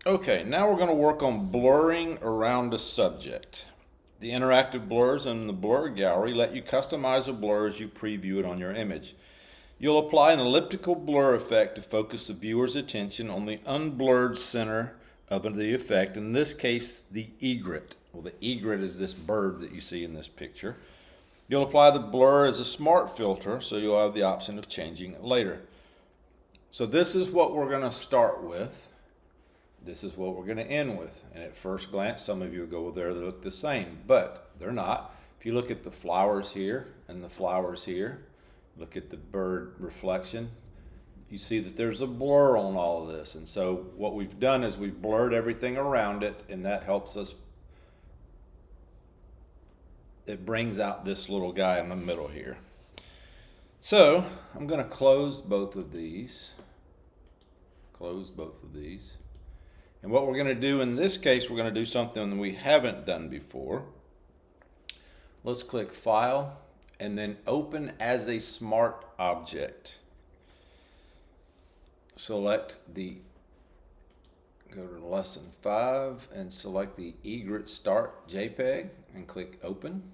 Okay, now we're going to work on blurring around a subject. The interactive blurs in the blur gallery let you customize a blur as you preview it on your image. You'll apply an elliptical blur effect to focus the viewer's attention on the unblurred center of the effect, in this case, the egret. Well, the egret is this bird that you see in this picture. You'll apply the blur as a smart filter, so you'll have the option of changing it later. So this is what we're going to start with. This is what we're going to end with. And at first glance, some of you will go, well, there they look the same, but they're not. If you look at the flowers here and the flowers here, look at the bird reflection, you see that there's a blur on all of this. And so what we've done is we've blurred everything around it, and that helps us. It brings out this little guy in the middle here. So I'm going to close both of these. And what we're going to do in this case, we're going to do something we haven't done before. Let's click File and then Open as a Smart Object. Go to Lesson 5 and select the Egret Start JPEG and click Open.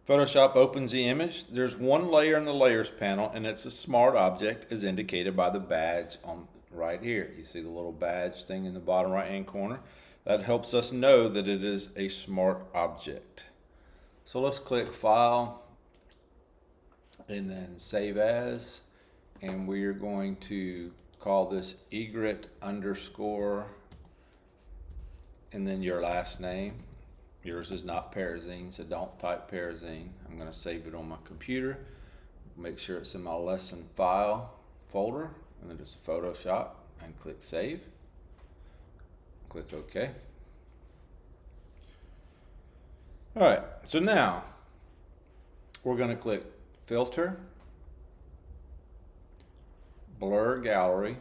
Photoshop opens the image. There's one layer in the Layers panel, and it's a smart object as indicated by the badge on right here. You see the little badge thing in the bottom right hand corner? That helps us know that it is a smart object. So let's click File and then Save As, and we're going to call this egret underscore and then your last name. Yours is not Parazine, so don't type Parazine. I'm going to save it on my computer. Make sure it's in my lesson file folder, and then just Photoshop and click Save. Click OK. All right, so now we're going to click Filter, Blur Gallery,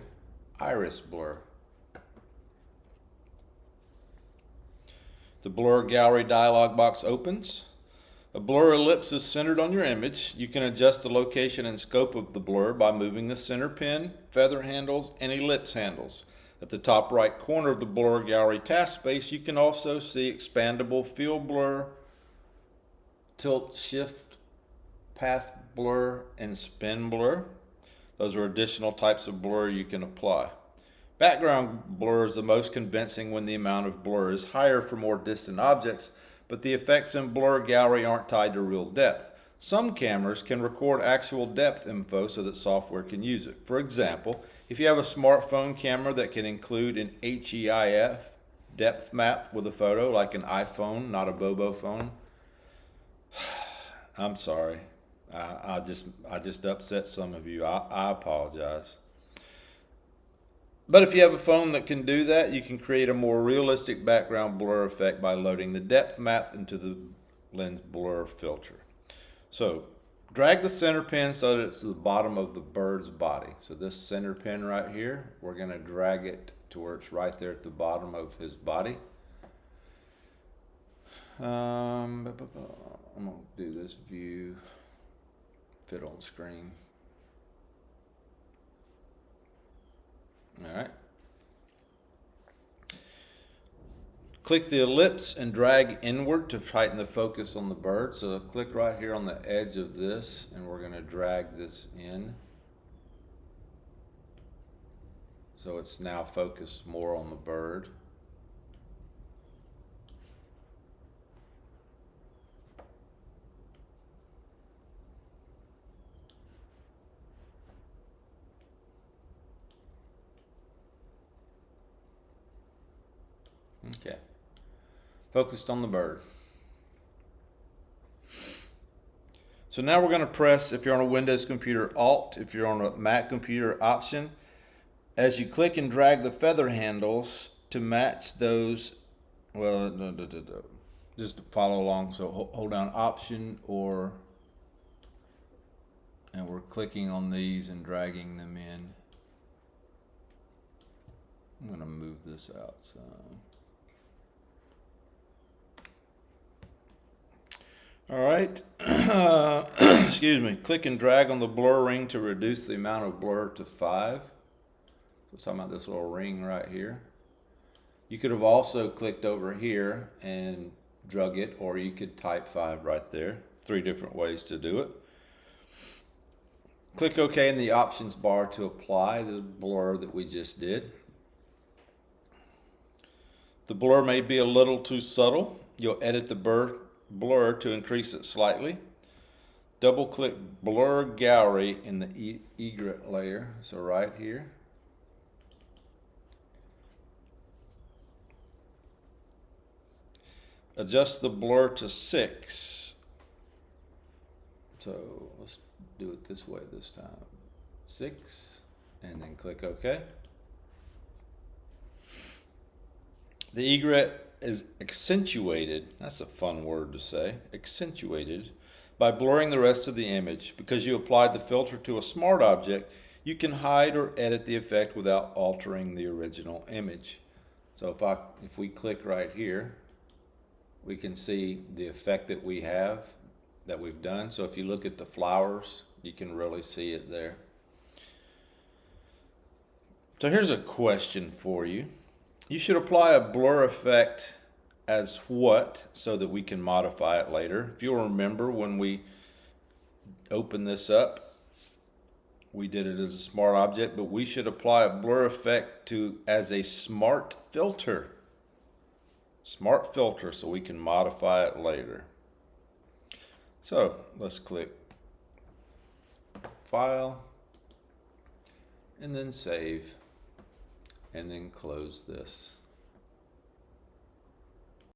Iris Blur. The Blur Gallery dialog box opens. A blur ellipse is centered on your image. You can adjust the location and scope of the blur by moving the center pin, feather handles, and ellipse handles. At the top right corner of the Blur Gallery task space, you can also see expandable field blur, tilt shift path blur, and spin blur. Those are additional types of blur you can apply. Background blur is the most convincing when the amount of blur is higher for more distant objects, but the effects in Blur Gallery aren't tied to real depth. Some cameras can record actual depth info so that software can use it. For example, if you have a smartphone camera that can include an HEIF depth map with a photo, like an iPhone, not a Bobo phone, I'm sorry. I just upset some of you. I apologize. But if you have a phone that can do that, you can create a more realistic background blur effect by loading the depth map into the lens blur filter. So drag the center pin so that it's the bottom of the bird's body. So this center pin right here, we're going to drag it to where it's right there at the bottom of his body. I'm going to do this view, fit on screen. All right. Click the ellipse and drag inward to tighten the focus on the bird. So click right here on the edge of this, and we're going to drag this in. So it's now focused more on the bird. Okay, focused on the bird. So now we're going to press, if you're on a Windows computer, Alt, if you're on a Mac computer, Option. As you click and drag the feather handles to match those, well, just follow along. So hold down Option and we're clicking on these and dragging them in. I'm going to move this out some. All right, excuse me. Click and drag on the blur ring to reduce the amount of blur to 5. So was talking about this little ring right here. You could have also clicked over here and drug it, or you could type 5 right there. 3 different ways to do it. Click OK in the options bar to apply the blur that we just did. The blur may be a little too subtle. You'll edit the blur to increase it slightly. Double click Blur Gallery in the egret layer, so right here. Adjust the blur to 6. So let's do it this way this time. 6, and then click OK. The egret is accentuated, that's a fun word to say, accentuated, by blurring the rest of the image. Because you applied the filter to a smart object, you can hide or edit the effect without altering the original image. So if we click right here, we can see the effect that we've done. So if you look at the flowers, you can really see it there. So here's a question for you. You should apply a blur effect as what, so that we can modify it later. If you'll remember, when we open this up, we did it as a smart object, but we should apply a blur effect as a smart filter. Smart filter, so we can modify it later. So let's click File, and then Save, and then close this.